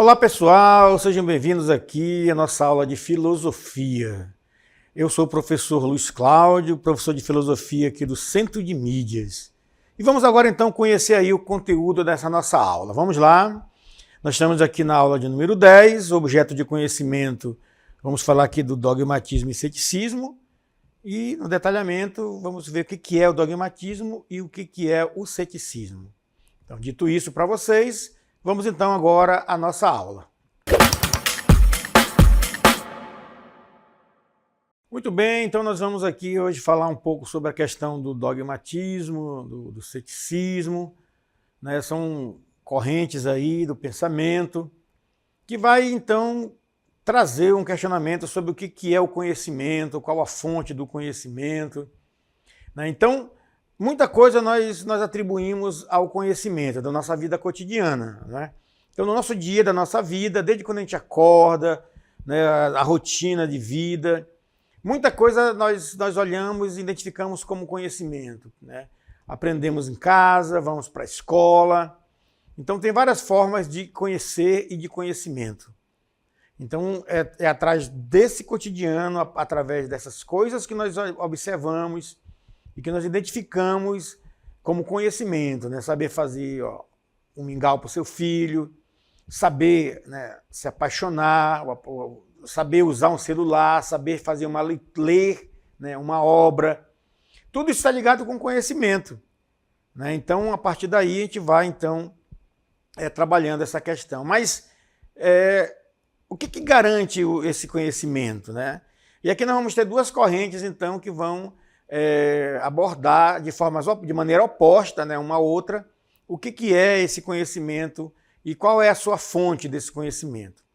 Olá pessoal, sejam bem-vindos aqui à nossa aula de filosofia. Eu sou o professor Luiz Cláudio, professor de filosofia aqui do Centro de Mídias. E vamos agora então conhecer aí o conteúdo dessa nossa aula. Vamos lá, nós estamos aqui na aula de número 10, objeto de conhecimento, vamos falar aqui do dogmatismo e ceticismo. E no detalhamento vamos ver o que é o dogmatismo e o que é o ceticismo. Então, dito isso para vocês, vamos então agora à nossa aula. Muito bem, então nós vamos aqui hoje falar um pouco sobre a questão do dogmatismo, do ceticismo, né? São correntes aí do pensamento, que vai então trazer um questionamento sobre o que é o conhecimento, qual a fonte do conhecimento, né? Então, muita coisa nós atribuímos ao conhecimento da nossa vida cotidiana, né? Então, no nosso dia, da nossa vida, desde quando a gente acorda, né, a rotina de vida, muita coisa nós olhamos e identificamos como conhecimento, né? Aprendemos em casa, vamos para a escola. Então, tem várias formas de conhecer e de conhecimento. Então, é atrás desse cotidiano, através dessas coisas que nós observamos e que nós identificamos como conhecimento, né? Saber fazer um mingau para o seu filho, saber, né, se apaixonar, saber usar um celular, saber fazer ler, né, uma obra. Tudo isso está ligado com conhecimento, né? Então, a partir daí, a gente vai então trabalhando essa questão. Mas o que garante esse conhecimento, né? E aqui nós vamos ter duas correntes, então, que vão abordar de maneira oposta, né, uma à outra, o que é esse conhecimento e qual é a sua fonte desse conhecimento.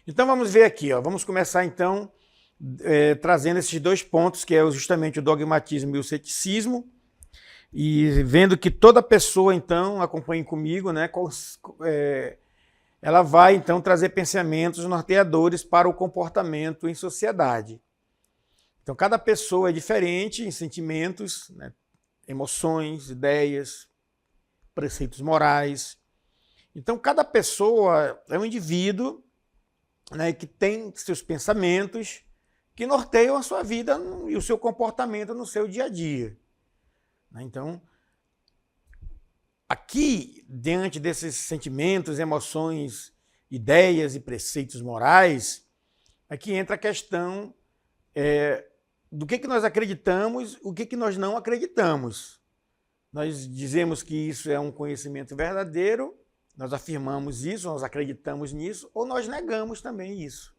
Então vamos ver aqui, vamos começar então trazendo esses dois pontos, que é justamente o dogmatismo e o ceticismo, e vendo que toda pessoa, então, acompanhe comigo, né, ela vai então trazer pensamentos norteadores para o comportamento em sociedade. Então, cada pessoa é diferente em sentimentos, né, emoções, ideias, preceitos morais. Então, cada pessoa é um indivíduo, né, que tem seus pensamentos que norteiam a sua vida e o seu comportamento no seu dia a dia. Então, aqui, diante desses sentimentos, emoções, ideias e preceitos morais, aqui entra a questão do que nós acreditamos, o que nós não acreditamos. Nós dizemos que isso é um conhecimento verdadeiro, nós afirmamos isso, nós acreditamos nisso, ou nós negamos também isso.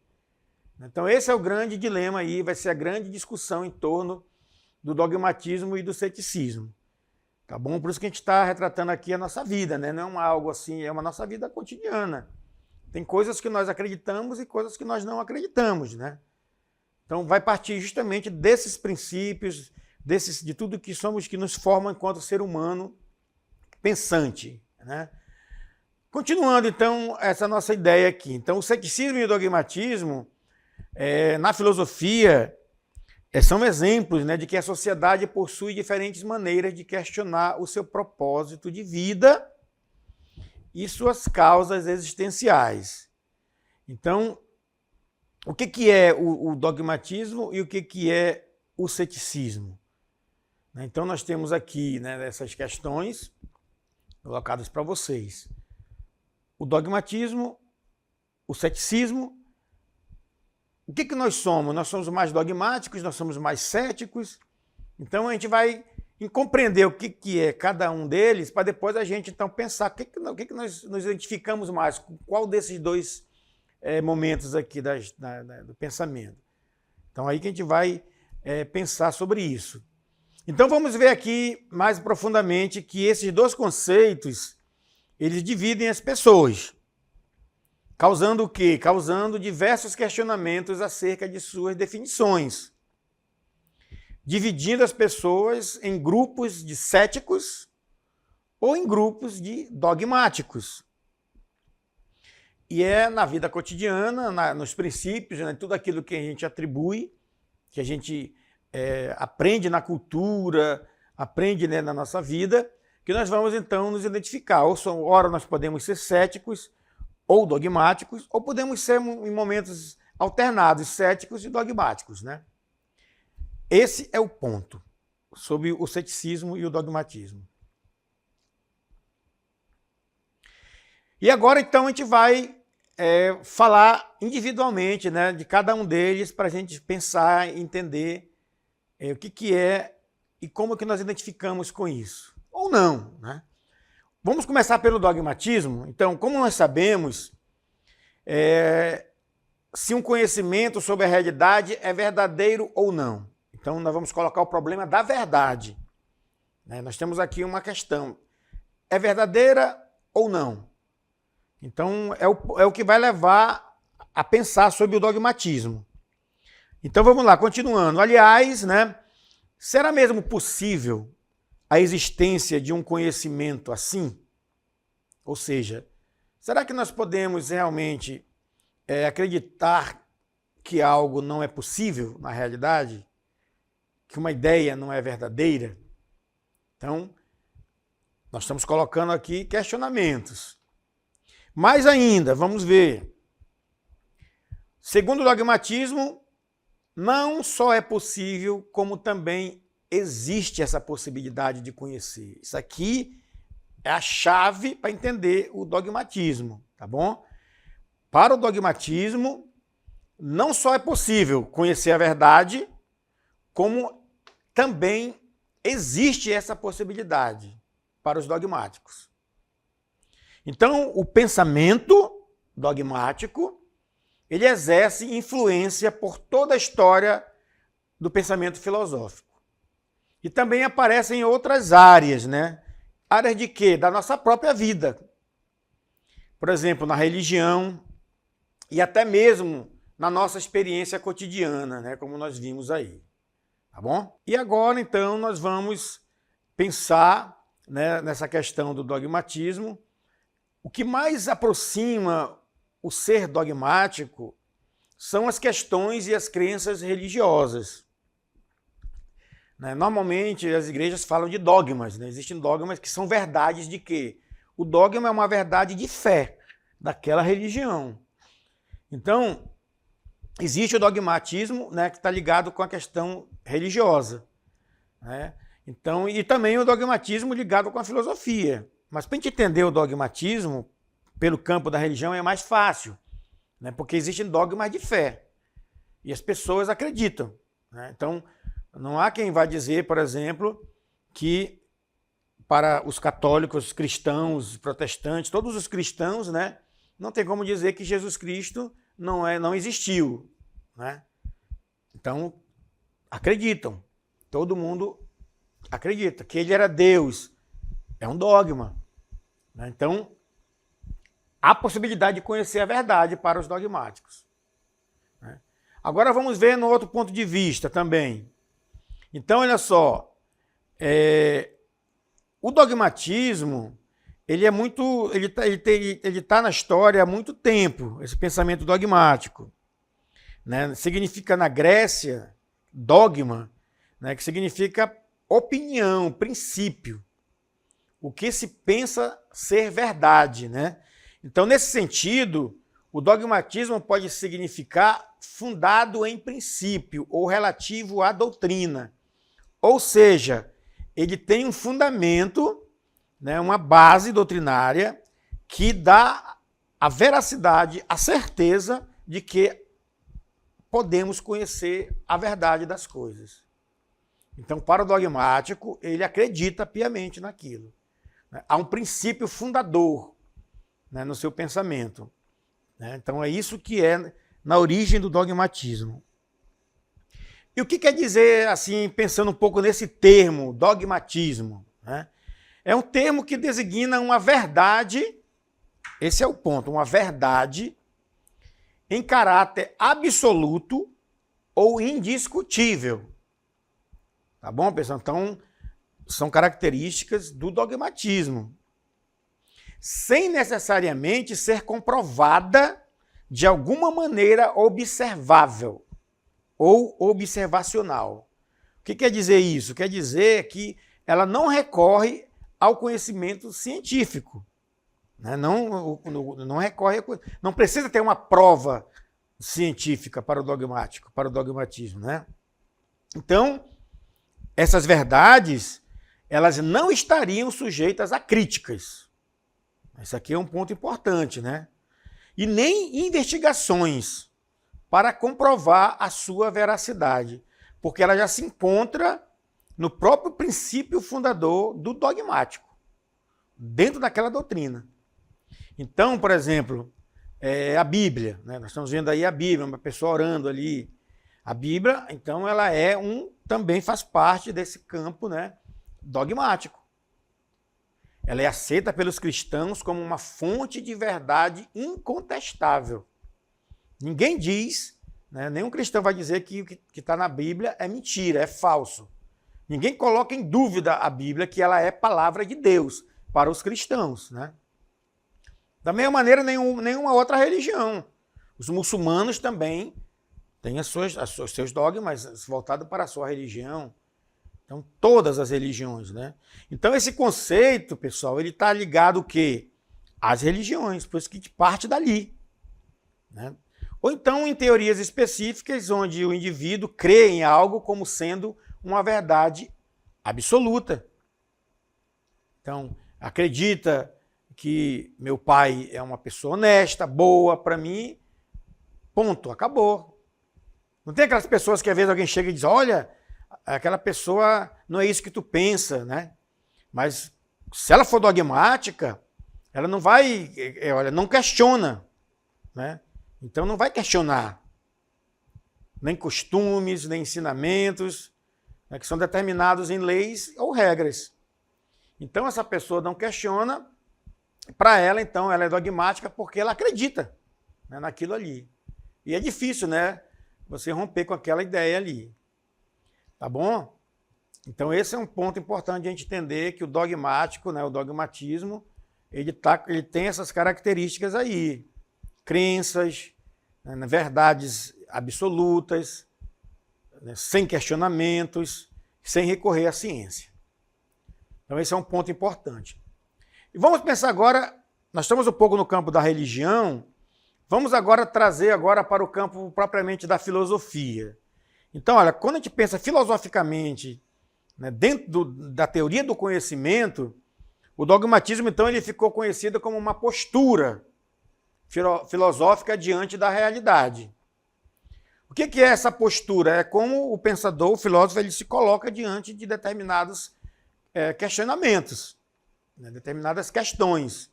Então esse é o grande dilema aí, vai ser a grande discussão em torno do dogmatismo e do ceticismo. Tá bom? Por isso que a gente está retratando aqui a nossa vida, né? Não é algo assim, é uma nossa vida cotidiana. Tem coisas que nós acreditamos e coisas que nós não acreditamos, né? Então vai partir justamente desses princípios, de tudo que somos, que nos forma enquanto ser humano pensante, né? Continuando então essa nossa ideia aqui. Então o ceticismo e o dogmatismo, na filosofia, são exemplos, né, de que a sociedade possui diferentes maneiras de questionar o seu propósito de vida e suas causas existenciais. Então, o que é o dogmatismo e o que é o ceticismo? Então, nós temos aqui, né, essas questões colocadas para vocês. O dogmatismo, o ceticismo. O que nós somos? Nós somos mais dogmáticos, nós somos mais céticos. Então, a gente vai compreender o que é cada um deles, para depois a gente então pensar o que nós nos identificamos mais, qual desses dois momentos aqui do pensamento. Então, aí que a gente vai pensar sobre isso. Então, vamos ver aqui mais profundamente que esses dois conceitos, eles dividem as pessoas. Causando o quê? Causando diversos questionamentos acerca de suas definições. Dividindo as pessoas em grupos de céticos ou em grupos de dogmáticos. E na vida cotidiana, nos princípios, né, tudo aquilo que a gente atribui, que a gente aprende na cultura, aprende, né, na nossa vida, que nós vamos então nos identificar. Ora nós podemos ser céticos, ou dogmáticos, ou podemos ser em momentos alternados, céticos e dogmáticos, né? Esse é o ponto sobre o ceticismo e o dogmatismo. E agora, então, a gente vai falar individualmente, né, de cada um deles para a gente pensar e entender o que é e como que nós identificamos com isso. Ou não, né? Vamos começar pelo dogmatismo. Então, como nós sabemos, se um conhecimento sobre a realidade é verdadeiro ou não. Então, nós vamos colocar o problema da verdade, né? Nós temos aqui uma questão. É verdadeira ou não? Então, é o que vai levar a pensar sobre o dogmatismo. Então, vamos lá, continuando. Aliás, né, será mesmo possível a existência de um conhecimento assim? Ou seja, será que nós podemos realmente acreditar que algo não é possível na realidade? Que uma ideia não é verdadeira? Então, nós estamos colocando aqui questionamentos. Mais ainda, vamos ver. Segundo o dogmatismo, não só é possível, como também existe essa possibilidade de conhecer. Isso aqui é a chave para entender o dogmatismo, tá bom? Para o dogmatismo, não só é possível conhecer a verdade, como também existe essa possibilidade para os dogmáticos. Então, o pensamento dogmático, ele exerce influência por toda a história do pensamento filosófico. E também aparece em outras áreas, né? Áreas de quê? Da nossa própria vida. Por exemplo, na religião e até mesmo na nossa experiência cotidiana, né? Como nós vimos aí. Tá bom? E agora, então, nós vamos pensar, né, nessa questão do dogmatismo. O que mais aproxima o ser dogmático são as questões e as crenças religiosas. Normalmente, as igrejas falam de dogmas, né? Existem dogmas que são verdades de quê? O dogma é uma verdade de fé daquela religião. Então, existe o dogmatismo, né, que está ligado com a questão religiosa, né? Então, e também o dogmatismo ligado com a filosofia. Mas para a gente entender o dogmatismo pelo campo da religião é mais fácil, né? Porque existem dogmas de fé e as pessoas acreditam, né? Então, não há quem vá dizer, por exemplo, que para os católicos, os cristãos, os protestantes, todos os cristãos, né, não tem como dizer que Jesus Cristo não existiu, né? Então, acreditam. Todo mundo acredita que ele era Deus. É um dogma, né? Então, há possibilidade de conhecer a verdade para os dogmáticos, né? Agora vamos ver no outro ponto de vista também. Então, olha só, o dogmatismo, ele tá na história há muito tempo, esse pensamento dogmático, né? Significa na Grécia, dogma, né? Que significa opinião, princípio. O que se pensa ser verdade, né? Então, nesse sentido, o dogmatismo pode significar fundado em princípio ou relativo à doutrina. Ou seja, ele tem um fundamento, né, uma base doutrinária que dá a veracidade, a certeza de que podemos conhecer a verdade das coisas. Então, para o dogmático, ele acredita piamente naquilo. Há um princípio fundador, né, no seu pensamento, né? Então é isso que é na origem do dogmatismo. E o que quer dizer, assim, pensando um pouco nesse termo, dogmatismo, né? É um termo que designa uma verdade, esse é o ponto, uma verdade em caráter absoluto ou indiscutível. Tá bom, pessoal? Então, são características do dogmatismo, sem necessariamente ser comprovada de alguma maneira observável ou observacional. O que quer dizer isso? Quer dizer que ela não recorre ao conhecimento científico. né? Não recorre, não precisa ter uma prova científica para o dogmático, para o dogmatismo, né? Então, essas verdades, elas não estariam sujeitas a críticas. Isso aqui é um ponto importante, né? E nem investigações para comprovar a sua veracidade, porque ela já se encontra no próprio princípio fundador do dogmático, dentro daquela doutrina. Então, por exemplo, a Bíblia, né? Nós estamos vendo aí a Bíblia, uma pessoa orando ali. A Bíblia, então, ela também faz parte desse campo, né, dogmático. Ela é aceita pelos cristãos como uma fonte de verdade incontestável. Ninguém diz, né, nenhum cristão vai dizer que o que está na Bíblia é mentira, é falso. Ninguém coloca em dúvida a Bíblia, que ela é palavra de Deus para os cristãos, né? Da mesma maneira, nenhuma outra religião. Os muçulmanos também têm os seus dogmas voltados para a sua religião. Então, todas as religiões, né? Então, esse conceito, pessoal, ele está ligado o quê? Às religiões, por isso que parte dali, né? Ou então em teorias específicas, onde o indivíduo crê em algo como sendo uma verdade absoluta. Então, acredita que meu pai é uma pessoa honesta, boa para mim, ponto, acabou. Não tem aquelas pessoas que às vezes alguém chega e diz, olha, aquela pessoa não é isso que tu pensa, né? Mas se ela for dogmática, ela não vai, olha, não questiona, né? Então não vai questionar nem costumes, nem ensinamentos, né, que são determinados em leis ou regras. Então essa pessoa não questiona, para ela então ela é dogmática porque ela acredita, né, naquilo ali. E é difícil, né, você romper com aquela ideia ali. Tá bom? Então esse é um ponto importante de a gente entender que o dogmático, né, o dogmatismo, ele tem essas características aí. Crenças, né, verdades absolutas, né, sem questionamentos, sem recorrer à ciência. Então esse é um ponto importante. E vamos pensar agora, nós estamos um pouco no campo da religião, vamos agora trazer agora para o campo propriamente da filosofia. Então, olha, quando a gente pensa filosoficamente, né, dentro da teoria do conhecimento, o dogmatismo, então, ele ficou conhecido como uma postura filosófica diante da realidade. O que é essa postura? É como o pensador, o filósofo, ele se coloca diante de determinados questionamentos, né, determinadas questões.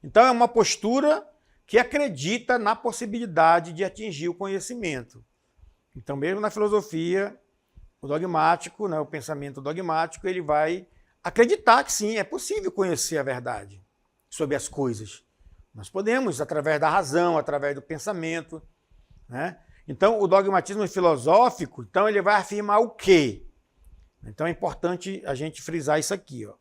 Então, é uma postura que acredita na possibilidade de atingir o conhecimento. Então, mesmo na filosofia, o dogmático, né, o pensamento dogmático, ele vai acreditar que sim, é possível conhecer a verdade sobre as coisas. Nós podemos, através da razão, através do pensamento, né? Então, o dogmatismo filosófico, então, ele vai afirmar o quê? Então, é importante a gente frisar isso aqui, ó.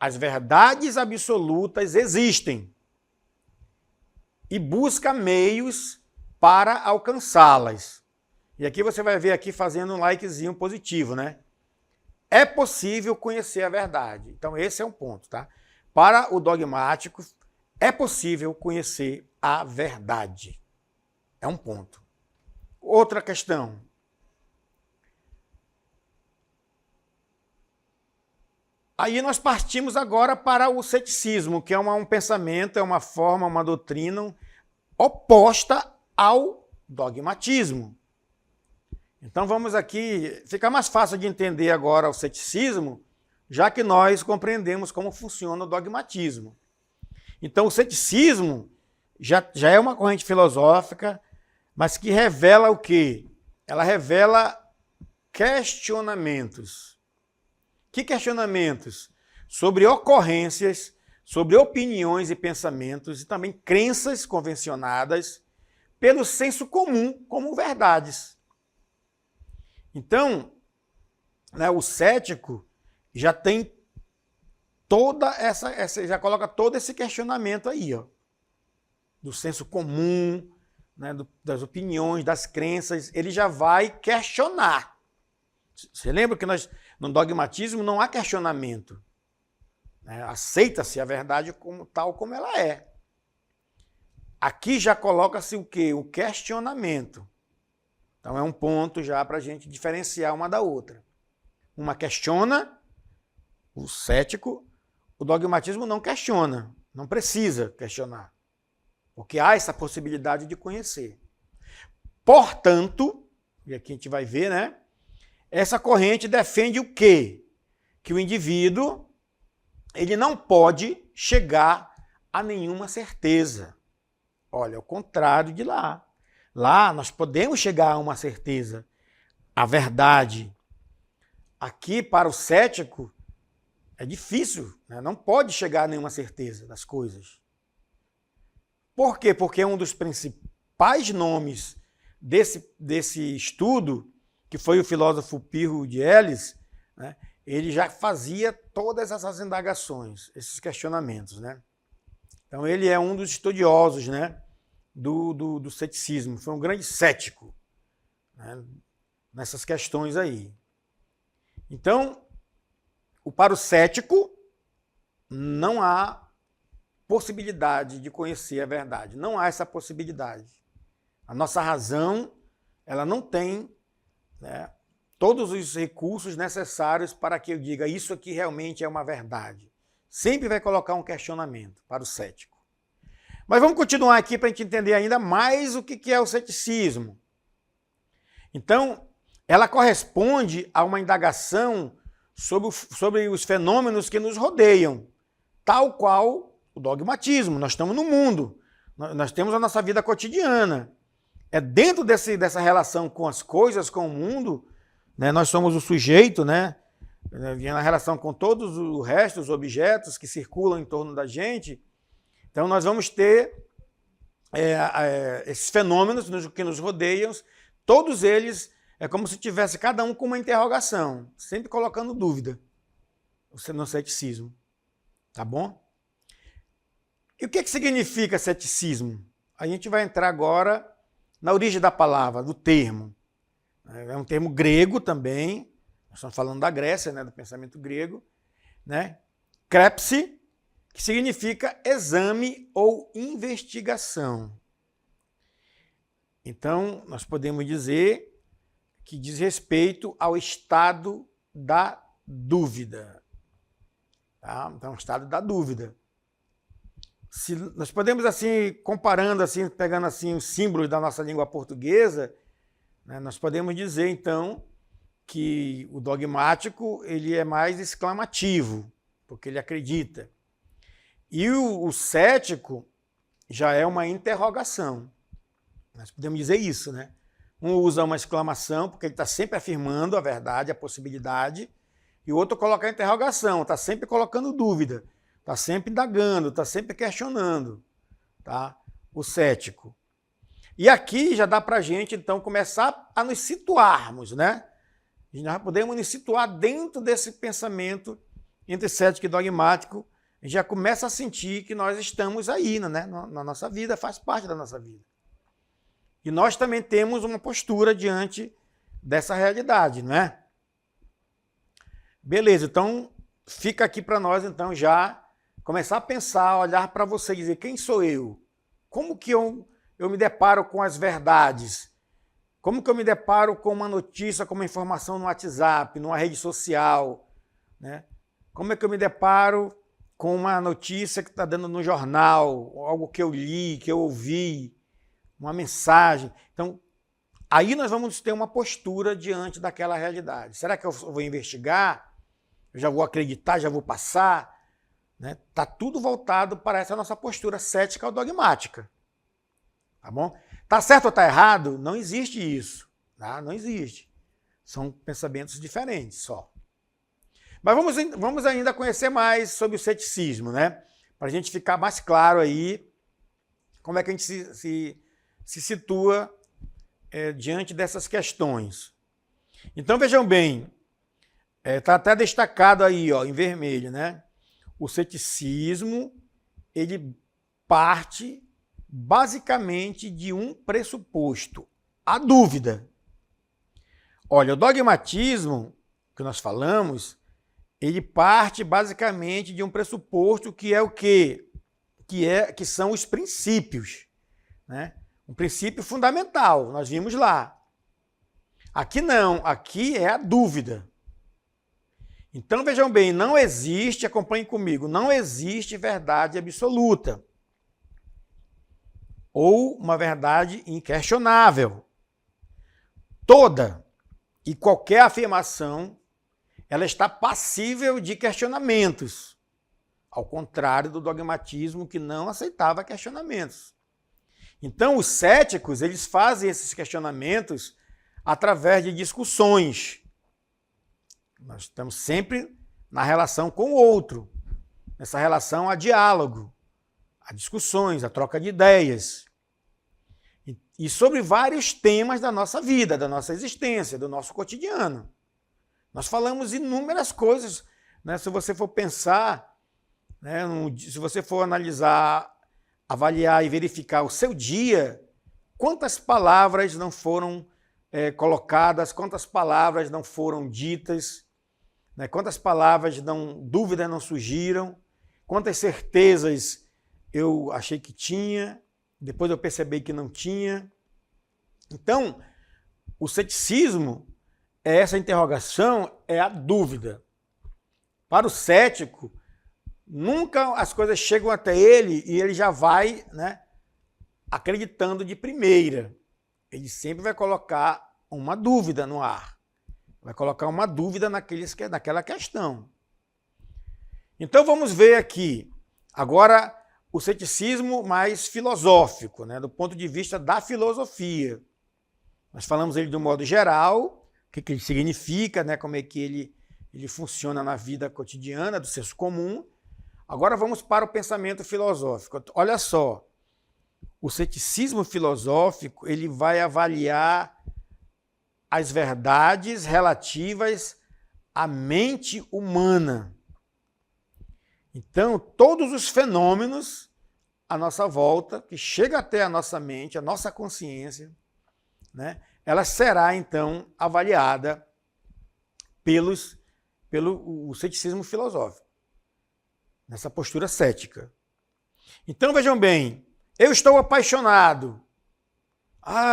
As verdades absolutas existem e busca meios para alcançá-las. E aqui você vai ver aqui fazendo um likezinho positivo, né? É possível conhecer a verdade. Então, esse é um ponto, tá? Para o dogmático, é possível conhecer a verdade. É um ponto. Outra questão. Aí nós partimos agora para o ceticismo, que é um pensamento, é uma forma, uma doutrina oposta ao dogmatismo. Então vamos aqui, fica mais fácil de entender agora o ceticismo, já que nós compreendemos como funciona o dogmatismo. Então o ceticismo já é uma corrente filosófica, mas que revela o quê? Ela revela questionamentos. Que questionamentos? Sobre ocorrências, sobre opiniões e pensamentos e também crenças convencionadas pelo senso comum como verdades. Então, né, o cético já tem toda já coloca todo esse questionamento aí, ó, do senso comum, né, das opiniões, das crenças, ele já vai questionar. Você lembra que no dogmatismo não há questionamento. né? Aceita-se a verdade como tal como ela é. Aqui já coloca-se o quê? O questionamento. Então é um ponto já para a gente diferenciar uma da outra. Uma questiona, o cético, o dogmatismo não questiona, não precisa questionar, porque há essa possibilidade de conhecer. Portanto, e aqui a gente vai ver, né? Essa corrente defende o quê? Que o indivíduo ele não pode chegar a nenhuma certeza. Olha, ao contrário de lá. Lá nós podemos chegar a uma certeza, a verdade. Aqui, para o cético, é difícil, né? Não pode chegar a nenhuma certeza das coisas. Por quê? Porque um dos principais nomes desse estudo, que foi o filósofo Pirro de Elis, né? Ele já fazia todas essas indagações, esses questionamentos, né? Então ele é um dos estudiosos, né, do ceticismo, foi um grande cético, né, nessas questões aí. Então, para o cético, não há possibilidade de conhecer a verdade, não há essa possibilidade. A nossa razão, ela não tem, né, todos os recursos necessários para que eu diga isso aqui realmente é uma verdade. Sempre vai colocar um questionamento para o cético. Mas vamos continuar aqui para a gente entender ainda mais o que é o ceticismo. Então, ela corresponde a uma indagação sobre os fenômenos que nos rodeiam, tal qual o dogmatismo. Nós estamos no mundo, nós temos a nossa vida cotidiana. É dentro dessa relação com as coisas, com o mundo, né, nós somos o sujeito, né, na relação com todos os restos, os objetos que circulam em torno da gente. Então, nós vamos ter esses fenômenos que nos rodeiam, todos eles é como se tivesse cada um com uma interrogação, sempre colocando dúvida no ceticismo. Tá bom? E o que significa ceticismo? A gente vai entrar agora na origem da palavra, do termo. É um termo grego também, nós estamos falando da Grécia, né, do pensamento grego, né? Krepsi, que significa exame ou investigação. Então, nós podemos dizer que diz respeito ao estado da dúvida. Tá? Então, o estado da dúvida. Se nós podemos, assim, comparando, assim, pegando assim, os símbolos da nossa língua portuguesa, né, nós podemos dizer, então, que o dogmático ele é mais exclamativo, porque ele acredita. E o cético já é uma interrogação. Nós podemos dizer isso, né? Um usa uma exclamação, porque ele está sempre afirmando a verdade, a possibilidade, e o outro coloca a interrogação, está sempre colocando dúvida, está sempre indagando, está sempre questionando, tá? O cético. E aqui já dá para a gente, então, começar a nos situarmos, né? Nós podemos nos situar dentro desse pensamento entre cético e dogmático, já começa a sentir que nós estamos aí, né? Na nossa vida, faz parte da nossa vida. E nós também temos uma postura diante dessa realidade, não é? Beleza, então fica aqui para nós, então, já começar a pensar, olhar para você e dizer, quem sou eu? Como que eu me deparo com as verdades? Como que eu me deparo com uma notícia, com uma informação no WhatsApp, numa rede social, né? Como é que eu me deparo com uma notícia que está dando no jornal, algo que eu li, que eu ouvi, uma mensagem? Então, aí nós vamos ter uma postura diante daquela realidade. Será que eu vou investigar? Eu já vou acreditar, já vou passar? Né? Tá tudo voltado para essa nossa postura cética ou dogmática. Tá bom? Tá certo ou tá errado? Não existe isso. Tá? Não existe. São pensamentos diferentes só. Mas vamos ainda conhecer mais sobre o ceticismo, né? Para a gente ficar mais claro aí como é que a gente se situa diante dessas questões. Então vejam bem, está até destacado aí, ó, em vermelho, né? O ceticismo, ele parte basicamente de um pressuposto, a dúvida. Olha, o dogmatismo que nós falamos, ele parte basicamente de um pressuposto que é o quê? Que são os princípios, né? Um princípio fundamental, nós vimos lá. Aqui não, aqui é a dúvida. Então vejam bem, não existe, acompanhem comigo, não existe verdade absoluta ou uma verdade inquestionável. Toda e qualquer afirmação, ela está passível de questionamentos, ao contrário do dogmatismo que não aceitava questionamentos. Então, os céticos, eles fazem esses questionamentos através de discussões. Nós estamos sempre na relação com o outro, nessa relação a diálogo, a discussões, a troca de ideias. E sobre vários temas da nossa vida, da nossa existência, do nosso cotidiano. Nós falamos inúmeras coisas, né? Se você for pensar, né, se você for analisar, avaliar e verificar o seu dia, quantas palavras não foram colocadas, quantas palavras não foram ditas, né? Quantas palavras dúvidas não surgiram, quantas certezas eu achei que tinha, depois eu percebi que não tinha. Então, o ceticismo, essa interrogação, é a dúvida. Para o cético, nunca as coisas chegam até ele e ele já vai, né, acreditando de primeira. Ele sempre vai colocar uma dúvida no ar. Vai colocar uma dúvida naquela questão. Então vamos ver aqui, agora, o ceticismo mais filosófico, né, do ponto de vista da filosofia. Nós falamos ele de um modo geral, o que ele significa, né, como é que ele funciona na vida cotidiana, do senso comum. Agora vamos para o pensamento filosófico. Olha só, o ceticismo filosófico, ele vai avaliar as verdades relativas à mente humana. Então, todos os fenômenos à nossa volta, que chegam até a nossa mente, a nossa consciência, né, ela será, então, avaliada pelo ceticismo filosófico, nessa postura cética. Então, vejam bem, eu estou apaixonado.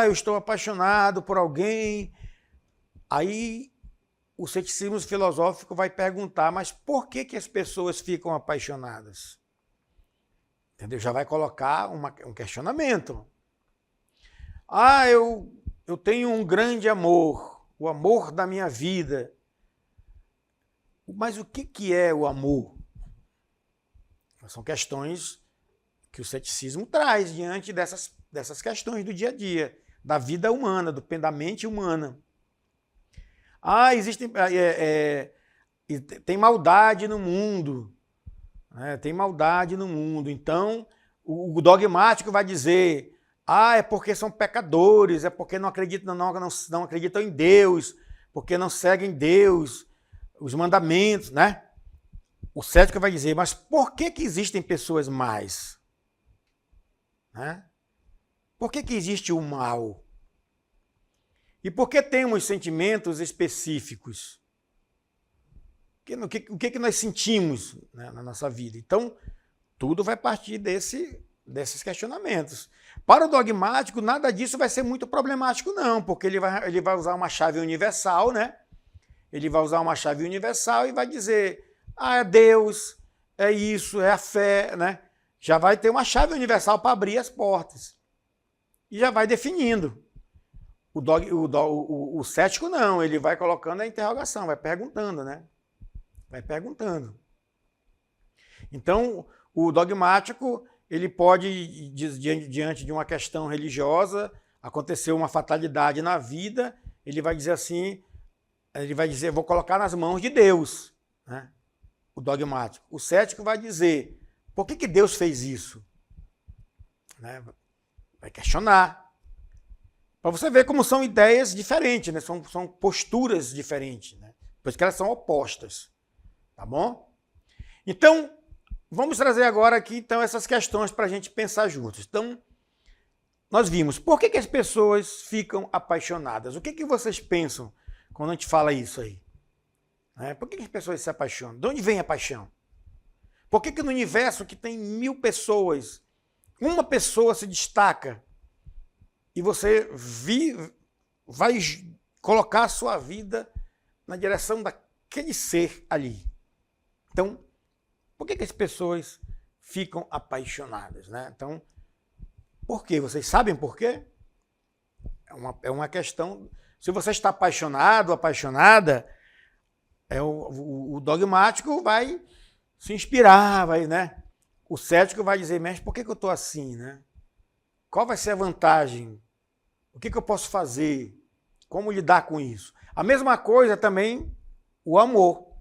Eu estou apaixonado por alguém. Aí o ceticismo filosófico vai perguntar, mas por que as pessoas ficam apaixonadas? Entendeu? Já vai colocar um questionamento. Eu tenho um grande amor, o amor da minha vida. Mas o que é o amor? São questões que o ceticismo traz diante dessas questões do dia a dia, da vida humana, da mente humana. Tem maldade no mundo, né? Tem maldade no mundo. Então, o dogmático vai dizer, é porque são pecadores, é porque não acreditam em Deus, porque não seguem Deus, os mandamentos, né? O cético vai dizer, mas por que existem pessoas más? Né? Por que existe o mal? E por que temos sentimentos específicos? O que nós sentimos, né, na nossa vida? Então, tudo vai partir desses questionamentos. Para o dogmático, nada disso vai ser muito problemático, não, porque ele vai usar uma chave universal, né? Ele vai usar uma chave universal e vai dizer, é Deus, é isso, é a fé, né? Já vai ter uma chave universal para abrir as portas. E já vai definindo. O cético não, ele vai colocando a interrogação, vai perguntando, né? Vai perguntando. Então, o dogmático, ele pode, diante de uma questão religiosa, aconteceu uma fatalidade na vida, ele vai dizer assim, vou colocar nas mãos de Deus, né? O dogmático. O cético vai dizer, por que Deus fez isso? Né? Vai questionar. Para você ver como são ideias diferentes, né? São posturas diferentes, né? Por isso que elas são opostas. Tá bom? Então, vamos trazer agora aqui então, essas questões para a gente pensar juntos. Então, nós vimos, por que as pessoas ficam apaixonadas? O que vocês pensam quando a gente fala isso aí? Né? Por que as pessoas se apaixonam? De onde vem a paixão? Por que no universo que tem 1000 pessoas, uma pessoa se destaca e você vai colocar a sua vida na direção daquele ser ali? Então, por que as pessoas ficam apaixonadas? Né? Então, por quê? Vocês sabem por quê? É uma questão... Se você está apaixonado, apaixonada, o dogmático vai se inspirar, né? O cético vai dizer, mas por que eu estou assim? Né? Qual vai ser a vantagem? O que eu posso fazer? Como lidar com isso? A mesma coisa também o amor.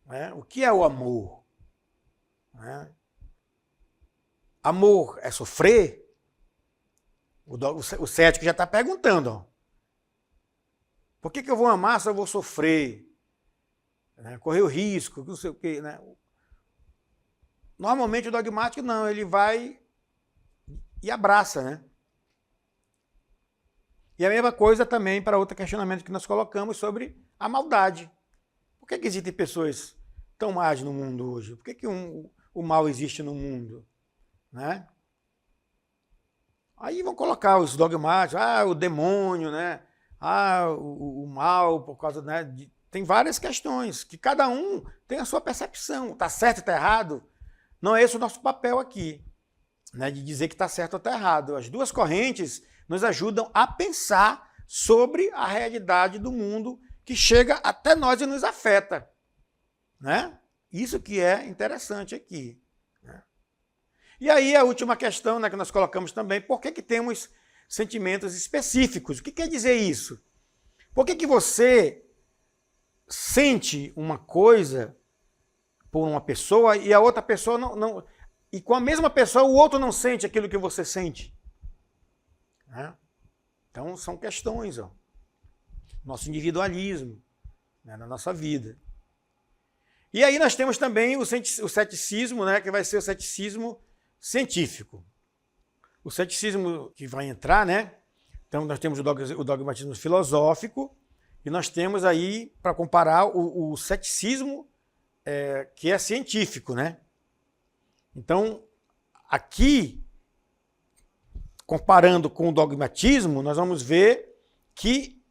Né? O que é o amor? Né? Amor é sofrer? O cético já está perguntando. Ó. Por que eu vou amar se eu vou sofrer? Né? Correr o risco, não sei o quê. Né? Normalmente o dogmático não, ele vai e abraça. Né? E a mesma coisa também para outro questionamento que nós colocamos sobre a maldade. Por que existem pessoas tão más no mundo hoje? Por que o mal existe no mundo? Né? Aí vão colocar os dogmáticos, o demônio, né? O mal, por causa... Né? Tem várias questões, que cada um tem a sua percepção. Está certo ou está errado? Não é esse o nosso papel aqui, né? De dizer que está certo ou está errado. As duas correntes nos ajudam a pensar sobre a realidade do mundo que chega até nós e nos afeta. Né? Isso que é interessante aqui. Né? E aí a última questão, né, que nós colocamos também, por que temos sentimentos específicos? O que quer dizer isso? Por que você sente uma coisa por uma pessoa e a outra pessoa não... E com a mesma pessoa o outro não sente aquilo que você sente? Né? Então são questões, ó. Nosso individualismo, né, na nossa vida. E aí nós temos também o ceticismo, né, que vai ser o ceticismo científico. O ceticismo que vai entrar, né? Então nós temos o dogmatismo filosófico e nós temos aí, para comparar, o ceticismo que é científico, né? Então, aqui, comparando com o dogmatismo, nós vamos ver que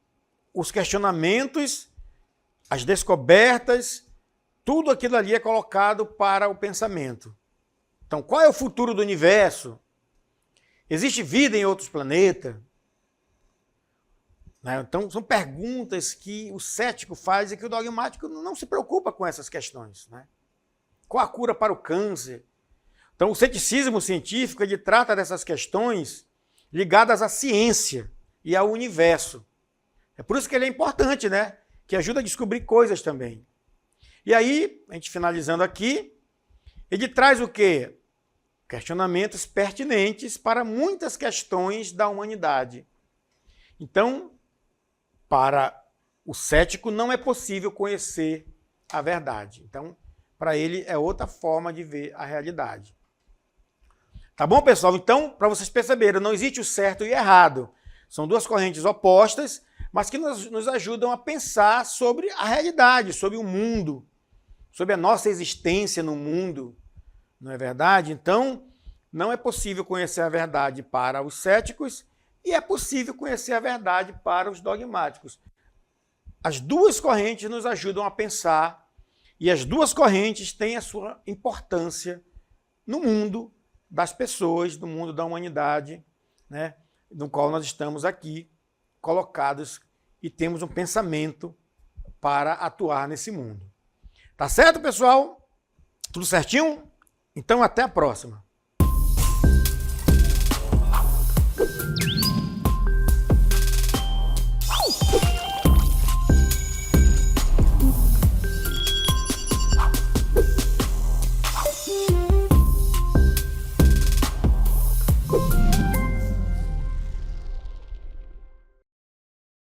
os questionamentos, as descobertas, tudo aquilo ali é colocado para o pensamento. Então, qual é o futuro do universo? Existe vida em outros planetas? Então, são perguntas que o cético faz e que o dogmático não se preocupa com essas questões. Né? Qual a cura para o câncer? Então, o ceticismo científico ele trata dessas questões ligadas à ciência e ao universo. É por isso que ele é importante, né? Que ajuda a descobrir coisas também. E aí, a gente finalizando aqui, ele traz o quê? Questionamentos pertinentes para muitas questões da humanidade. Então, para o cético não é possível conhecer a verdade. Então, para ele é outra forma de ver a realidade. Tá bom, pessoal? Então, para vocês perceberem, não existe o certo e o errado. São duas correntes opostas, mas que nos ajudam a pensar sobre a realidade, sobre o mundo, sobre a nossa existência no mundo. Não é verdade? Então, não é possível conhecer a verdade para os céticos e é possível conhecer a verdade para os dogmáticos. As duas correntes nos ajudam a pensar e as duas correntes têm a sua importância no mundo das pessoas, no mundo da humanidade, né, no qual nós estamos aqui colocados e temos um pensamento para atuar nesse mundo. Tá certo, pessoal? Tudo certinho? Então, até a próxima.